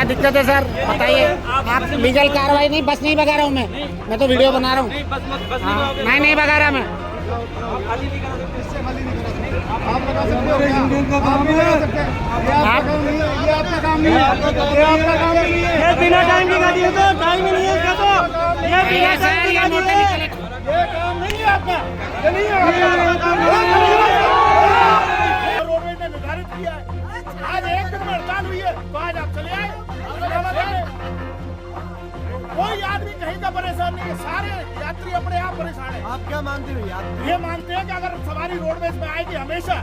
दिक्कत है सर बताइए। आप लीगल कार्रवाई नहीं, बस नहीं भगा रहा हूँ मैं तो वीडियो बना रहा हूँ। नहीं भगा रहा मैं। आप लगा सकते हो, का काम है, ये आपका काम नहीं है, ये आपका काम नहीं है। ये बिना टाइम की गाड़ी है, तो टाइम ही नहीं है इसका, तो ये बिना टाइम की गाड़ी है, ये काम नहीं है आपका, ये नहीं है। रोडवेज ने निर्धारित किया है आज 1 दिन में हड़ताल हुई है, तो आज आप चले आए। कोई आदमी कहीं का परेशान नहीं है, सारे यात्री अपने आप परेशान है। आप क्या मानते हो यात्री? ये मानते हैं कि अगर सवारी रोडवेज में आएगी हमेशा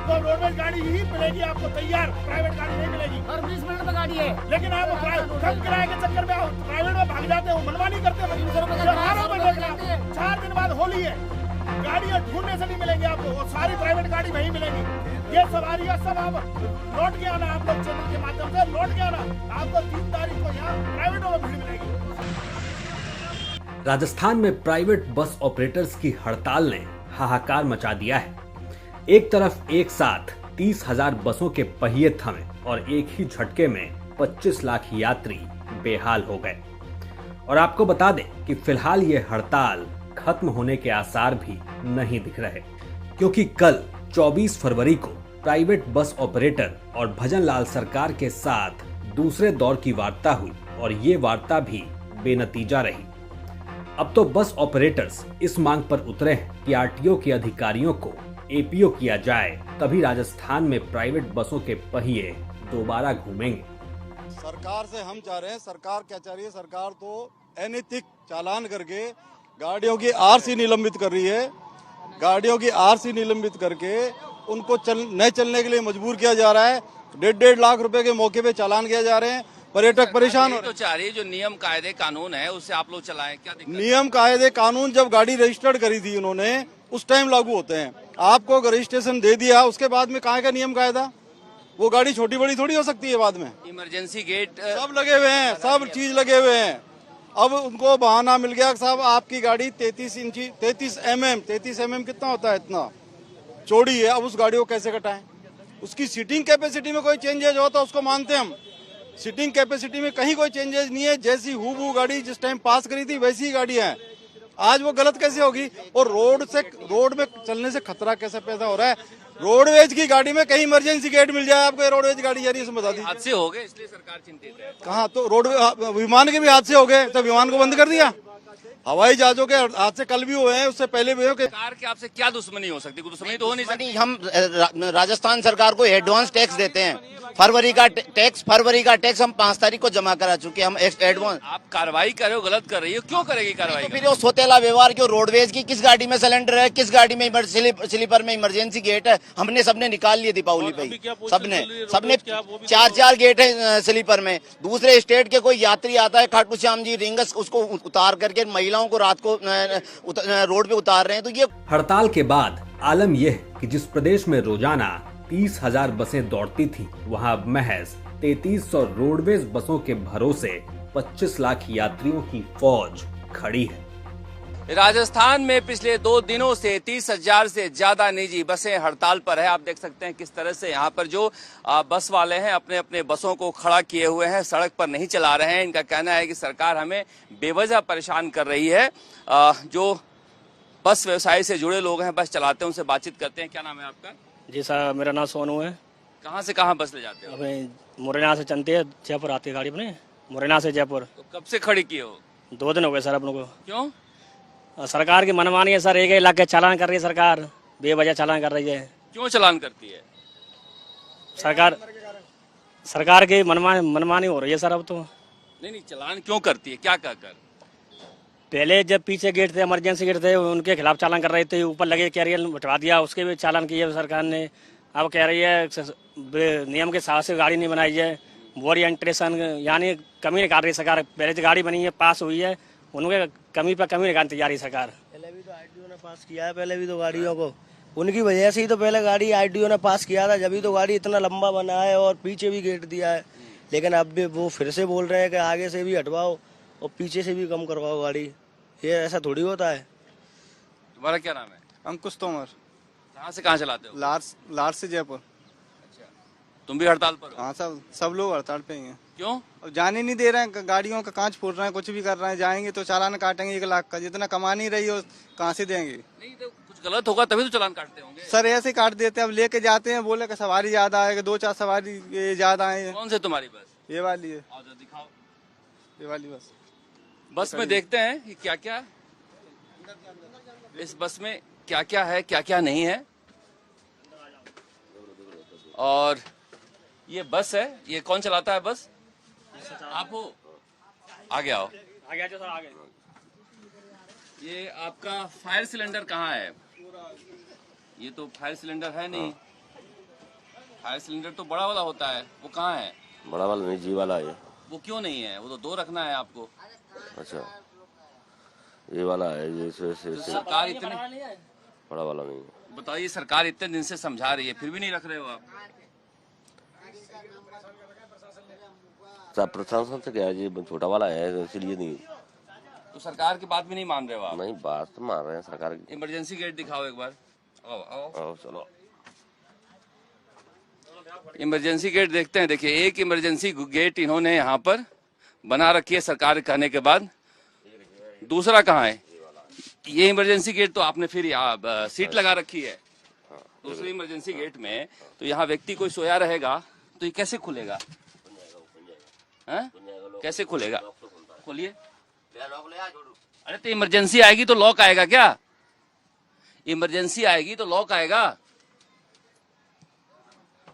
तो रोडवेज गाड़ी ही मिलेगी आपको तैयार, प्राइवेट गाड़ी नहीं मिलेगी। हर 20 मिनट में गाड़ी है, लेकिन आप कम किराए के चक्कर में प्राइवेट में भाग जाते हो, मनमानी करते हो। 4 दिन बाद होली है, गाड़ियाँ ढूंढने से नहीं मिलेंगी आपको, वो सारी प्राइवेट गाड़ी वहीं मिलेगी। ये सवारियाँ सब आप लौट के आना, आप लोग चैनल के माध्यम से लौट के आना, आपको 3 तारीख को यहाँ प्राइवेटों में भीड़ मिलेगी। राजस्थान में प्राइवेट बस ऑपरेटर्स की हड़ताल ने हाहाकार मचा दिया है। एक तरफ एक साथ 30,000 बसों के पहिए थमे और एक ही झटके में 25 लाख यात्री बेहाल हो गए। और आपको बता दें कि फिलहाल ये हड़ताल खत्म होने के आसार भी नहीं दिख रहे, क्योंकि कल 24 फरवरी को प्राइवेट बस ऑपरेटर और भजन लाल सरकार के साथ दूसरे दौर की वार्ता हुई और ये वार्ता भी बेनतीजा रही। अब तो बस ऑपरेटर्स इस मांग पर उतरे हैं कि आरटीओ के अधिकारियों को एपीओ किया जाए, तभी राजस्थान में प्राइवेट बसों के पहिए दोबारा घूमेंगे। सरकार से हम चाह रहे हैं, सरकार क्या चाह रही है? सरकार तो अनैतिक चालान करके गाड़ियों की आरसी निलंबित कर रही है। गाड़ियों की आरसी निलंबित करके उनको न चलने के लिए मजबूर किया जा रहा है। 1.5 लाख रुपए के मौके पे चालान किया जा रहे हैं। पर्यटक परेशान हो रहे हैं। तो चाह रही है जो नियम कायदे कानून है उससे आप लोग चलाएं, क्या दिक्कत? नियम कायदे कानून जब गाड़ी रजिस्टर्ड करी थी उन्होंने, उस टाइम लागू होते हैं। आपको रजिस्ट्रेशन दे दिया, उसके बाद में कहाँ का नियम कायदा? वो गाड़ी छोटी बड़ी थोड़ी हो सकती है बाद में। इमरजेंसी गेट सब लगे हुए हैं, सब चीज लगे हुए हैं। अब उनको बहाना मिल गया, साहब आपकी गाड़ी 33 इंची 33 mm कितना होता है, इतना चौड़ी है। अब उस गाड़ी को कैसे कटाएं? उसकी सीटिंग कैपेसिटी में कोई चेंजेज हो तो उसको मानते हम। सीटिंग कैपेसिटी में कहीं कोई चेंजेस नहीं है। जैसी हूबहू गाड़ी जिस टाइम पास करी थी वैसी ही गाड़ी है। आज वो गलत कैसे होगी? और रोड में चलने से खतरा कैसे पैदा हो रहा है? रोडवेज की गाड़ी में कहीं इमरजेंसी गेट मिल जाए आपको, रोडवेज गाड़ी जा रही है, बता दी। हादसे हो गए इसलिए सरकार चिंतित है। कहाँ? तो विमान के भी हादसे हो गए, तो विमान को बंद कर दिया। हवाई जहाजों के हादसे कल भी हुए हैं, उससे पहले भी हुए। सरकार के आपसे क्या दुश्मनी हो सकती है? दुश्मनी तो हो नहीं सकती। हम राजस्थान सरकार को एडवांस टैक्स देते हैं। फरवरी का टैक्स हम 5 तारीख को जमा करा चुके हैं। हम एडवांस। आप कार्रवाई कर रहे हो, गलत कर रही हो, क्यों करेगी कार्रवाई? तो फिर वो सोतेला व्यवहार क्यों? रोडवेज की किस गाड़ी में सिलेंडर है, किस गाड़ी में स्लीपर में इमरजेंसी गेट है, सबने निकाल लिए दीपावली पे। सबने 4 गेट है स्लीपर में। दूसरे स्टेट के कोई यात्री आता है, खाटू श्याम जी रिंगस, उसको उतार करके महिलाओं को रात को रोड पे उतार रहे हैं। तो ये हड़ताल के बाद आलम यह कि जिस प्रदेश में रोजाना 30,000 बसें दौड़ती थी, वहां अब महज 3300 रोडवेज बसों के भरोसे 25 लाख यात्रियों की फौज खड़ी है। राजस्थान में पिछले 2 दिनों से 30,000 से ज्यादा निजी बसें हड़ताल पर है। आप देख सकते हैं किस तरह से यहाँ पर जो बस वाले हैं अपने अपने बसों को खड़ा किए हुए हैं, सड़क पर नहीं चला रहे हैं। इनका कहना है कि सरकार हमें बेवजह परेशान कर रही है। जो बस व्यवसाय से जुड़े लोग हैं, बस चलाते हैं, उनसे बातचीत करते हैं। क्या नाम है आपका? जी सर, मेरा नाम सोनू है। कहाँ से कहाँ बस ले जाते हो? अपने मुरैना से चलते है, जयपुर आती है गाड़ी अपने, मुरैना से जयपुर। तो कब से खड़ी किए हो? 2 दिन हो गए सर अपनों को। क्यों? सरकार की मनमानी है सर, एक लाख के चालान कर रही है सरकार, बेवजह चालान कर रही है। क्यों चालान करती है सरकार की मनमानी हो रही है सर अब तो। नहीं, चालान क्यों करती है, क्या कर? पहले जब पीछे गेट थे, इमरजेंसी गेट थे, उनके खिलाफ चालान कर रहे थे, ऊपर लगे कैरियर हटवा दिया, उसके भी चालान किए सरकार ने। अब कह रही है नियम के हिसाब से गाड़ी नहीं बनाई है, ओरिएंटेशन यानी कमी निकाल रही है सरकार। पहले जो गाड़ी बनी है, पास हुई है, उनके कमी पर कमी निकालने तैयारी सरकार। पहले भी तो आरटीओ ने पास किया है, पहले भी तो गाड़ियों को उनकी वजह से ही तो पहले गाड़ी आरटीओ ने पास किया था, जब ही तो गाड़ी इतना लंबा बना है और पीछे भी गेट दिया है। लेकिन अब भी वो फिर से बोल रहे हैं कि आगे से भी हटवाओ और पीछे से भी कम करवाओ गाड़ी। ये ऐसा थोड़ी होता है। तुम्हारा क्या नाम है? अंकुश तोमर। कहाँ से कहाँ चलाते हो? लार्स से जयपुर। अच्छा, तुम भी हड़ताल पर हो? हाँ सब लोग हड़ताल पे ही हैं। क्यों? अब जाने नहीं दे रहे हैं, गाड़ियों का कांच फोड़ रहे हैं, कुछ भी कर रहे हैं। जाएंगे तो चालान काटेंगे 1 लाख का, जितना कमा नहीं रही हो कहाँ से देंगे। नहीं तो कुछ गलत होगा तभी तो चालान काटते होंगे। सर ऐसे ही काट देते हैं। अब लेके जाते हैं, बोले कि सवारी ज्यादा आएगा, 2-4 सवारी ज्यादा आए। कौन से तुम्हारी बस? ये वाली है, आओ जरा दिखाओ। ये वाली बस। बस में देखते हैं कि क्या क्या है इस बस में, क्या क्या है क्या क्या नहीं है। और ये बस है, ये कौन चलाता है बस? आप हो? आगे आओ। आगे सर आगे। ये आपका फायर सिलेंडर कहाँ है? ये तो फायर सिलेंडर है नहीं। फायर सिलेंडर तो बड़ा वाला होता है, वो कहाँ है? बड़ा वाला नहीं, जी वाला है। वो क्यों नहीं है? वो तो 2 रखना है आपको। अच्छा, ये वाला है। ये सरकार इतने बड़ा वाला नहीं है। बताइए, सरकार इतने दिन से समझा रही है फिर भी नहीं रख रहे हो आप? सब प्रशासन से क्या है, ये छोटा वाला है इसलिए नहीं। तो सरकार की बात भी नहीं मान रहे हो आप? नहीं, बात तो मान रहे हैं सरकार की। इमरजेंसी गेट दिखाओ एक बार। आओ आओ आओ चलो। इमरजेंसी गेट देखते हैं। देखिए, एक इमरजेंसी गेट इन्होंने यहाँ पर बना रखी है सरकार कहने के बाद। दूसरा कहाँ है? ये इमरजेंसी गेट तो आपने फिर यहाँ सीट लगा रखी है दूसरी इमरजेंसी गेट में। तो यहाँ व्यक्ति कोई सोया रहेगा तो ये कैसे खुलेगा? हैं? कैसे खुलेगा? खोलिए। अरे तो इमरजेंसी आएगी तो लॉक आएगा क्या? इमरजेंसी आएगी तो लॉक आएगा।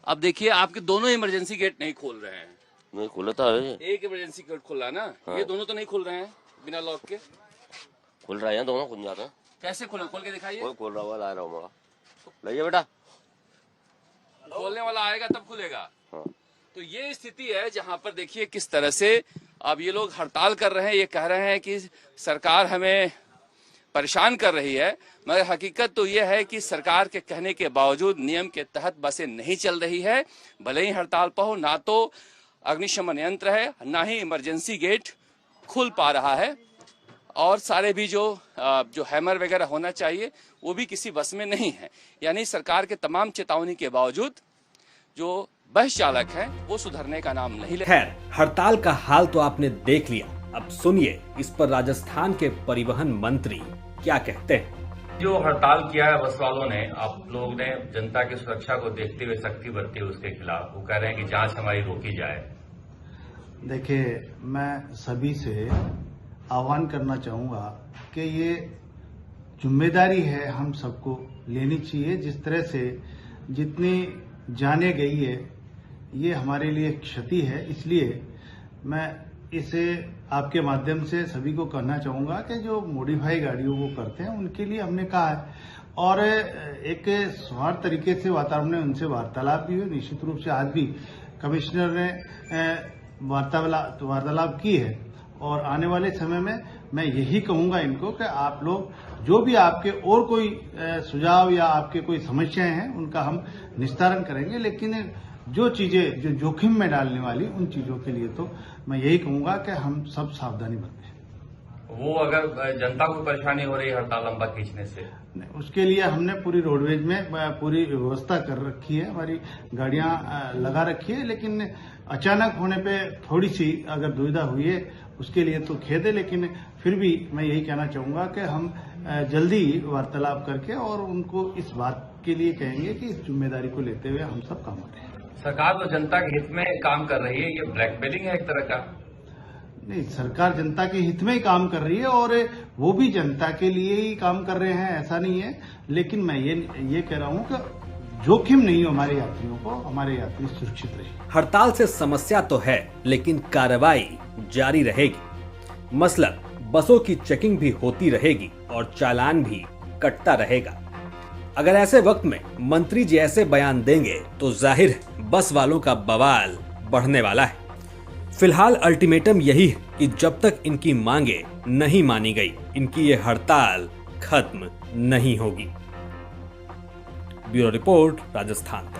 अब देखिए, आपके दोनों इमरजेंसी गेट नहीं खोल रहे हैं। नहीं खुलता है, एक इमरजेंसी गेट खुला ना। हाँ। ये दोनों तो नहीं खुल रहे हैं बिना लॉक के। खुल रहा है, दोनों खुल जाते हैं। कैसे खुले? खोल के दिखाइए। कोई खोल रहा हुआ ला रहा हूँ मैं। लइए बेटा, खोलने वाला आएगा तब खुलेगा। हाँ। तो ये स्थिति है जहां पर देखिए किस तरह से अब ये लोग हड़ताल कर रहे हैं। ये कह रहे हैं कि सरकार हमें परेशान कर रही है, मगर हकीकत तो ये है कि सरकार के कहने के बावजूद नियम के तहत बसें नहीं चल रही है। भले ही हड़ताल पर हो, ना तो अग्निशमन यंत्र है, ना ही इमरजेंसी गेट खुल पा रहा है। और सारे भी जो हैमर वगैरह होना चाहिए वो भी किसी बस में नहीं है। यानी सरकार के तमाम चेतावनी के बावजूद जो बस चालक हैं वो सुधरने का नाम नहीं ले। खैर, हड़ताल का हाल तो आपने देख लिया। अब सुनिए इस पर राजस्थान के परिवहन मंत्री क्या कहते हैं। जो हड़ताल किया है बस वालों ने, आप लोग ने जनता की सुरक्षा को देखते हुए सख्ती बरती उसके खिलाफ। वो कह रहे हैं कि जांच हमारी रोकी जाए। देखिए, मैं सभी से आह्वान करना चाहूँगा कि ये जिम्मेदारी है हम सबको लेनी चाहिए। जिस तरह से जितनी जाने गई है ये हमारे लिए क्षति है। इसलिए मैं इसे आपके माध्यम से सभी को कहना चाहूँगा कि जो मॉडिफाई गाड़ियों को करते हैं उनके लिए हमने कहा है, और एक सौहार्द तरीके से वातावरण में उनसे वार्तालाप भी हुई। निश्चित रूप से आज भी कमिश्नर ने वार्तालाप की है, और आने वाले समय में मैं यही कहूंगा इनको कि आप लोग जो भी आपके और कोई सुझाव या आपके कोई समस्याएं हैं उनका हम निस्तारण करेंगे। लेकिन जो चीजें जो जोखिम में डालने वाली उन चीजों के लिए तो मैं यही कहूंगा कि हम सब सावधानी बरतें। वो अगर जनता को परेशानी हो रही है हड़ताल लंबा खींचने से, उसके लिए हमने पूरी रोडवेज में पूरी व्यवस्था कर रखी है, हमारी गाड़ियां लगा रखी है। लेकिन अचानक होने पे थोड़ी सी अगर दुविधा हुई है उसके लिए तो खेद है, लेकिन फिर भी मैं यही कहना चाहूंगा कि हम जल्दी वार्तालाप करके और उनको इस बात के लिए कहेंगे कि इस जिम्मेदारी को लेते हुए हम सब काम करें। सरकार तो जनता के हित में काम कर रही है, ये ब्लैकमेलिंग है एक तरह का। नहीं, सरकार जनता के हित में ही काम कर रही है और वो भी जनता के लिए ही काम कर रहे हैं, ऐसा नहीं है। लेकिन मैं ये कह रहा हूं कि जोखिम नहीं हो हमारे यात्रियों को, हमारे यात्री सुरक्षित रहे। हड़ताल से समस्या तो है, लेकिन कार्रवाई जारी रहेगी। मतलब बसों की चेकिंग भी होती रहेगी और चालान भी कटता रहेगा। अगर ऐसे वक्त में मंत्री जी ऐसे बयान देंगे तो जाहिर है बस वालों का बवाल बढ़ने वाला है। फिलहाल अल्टीमेटम यही है कि जब तक इनकी मांगे नहीं मानी गई, इनकी ये हड़ताल खत्म नहीं होगी। Bureau report, Rajasthan.